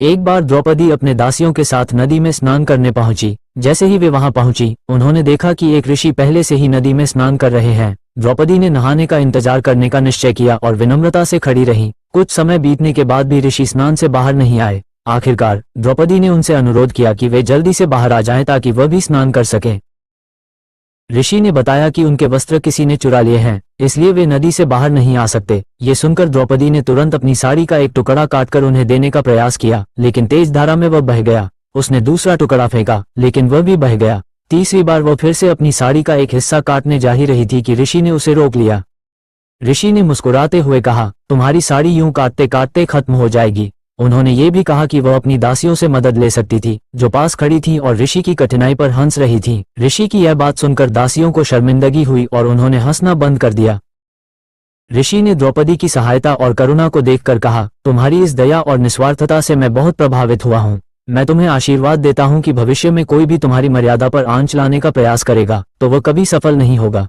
एक बार द्रौपदी अपने दासियों के साथ नदी में स्नान करने पहुंची। जैसे ही वे वहां पहुंची, उन्होंने देखा कि एक ऋषि पहले से ही नदी में स्नान कर रहे हैं। द्रौपदी ने नहाने का इंतजार करने का निश्चय किया और विनम्रता से खड़ी रही। कुछ समय बीतने के बाद भी ऋषि स्नान से बाहर नहीं आए। आखिरकार द्रौपदी ने उनसे अनुरोध किया कि वे जल्दी से बाहर आ जाएं ताकि वह भी स्नान कर सकें। ऋषि ने बताया कि उनके वस्त्र किसी ने चुरा लिए हैं, इसलिए वे नदी से बाहर नहीं आ सकते। ये सुनकर द्रौपदी ने तुरंत अपनी साड़ी का एक टुकड़ा काटकर उन्हें देने का प्रयास किया, लेकिन तेज धारा में वह बह गया। उसने दूसरा टुकड़ा फेंका, लेकिन वह भी बह गया। तीसरी बार वह फिर से अपनी साड़ी का एक हिस्सा काटने जा ही रही थी कि ऋषि ने उसे रोक लिया। ऋषि ने मुस्कुराते हुए कहा, तुम्हारी साड़ी यूं काटते काटते खत्म हो जाएगी। उन्होंने ये भी कहा कि वह अपनी दासियों से मदद ले सकती थी, जो पास खड़ी थीं और ऋषि की कठिनाई पर हंस रही थीं। ऋषि की यह बात सुनकर दासियों को शर्मिंदगी हुई और उन्होंने हंसना बंद कर दिया। ऋषि ने द्रौपदी की सहायता और करुणा को देखकर कहा, तुम्हारी इस दया और निस्वार्थता से मैं बहुत प्रभावित हुआ हूँ। मैं तुम्हें आशीर्वाद देता हूँ कि भविष्य में कोई भी तुम्हारी मर्यादा पर आंच लाने का प्रयास करेगा तो वह कभी सफल नहीं होगा।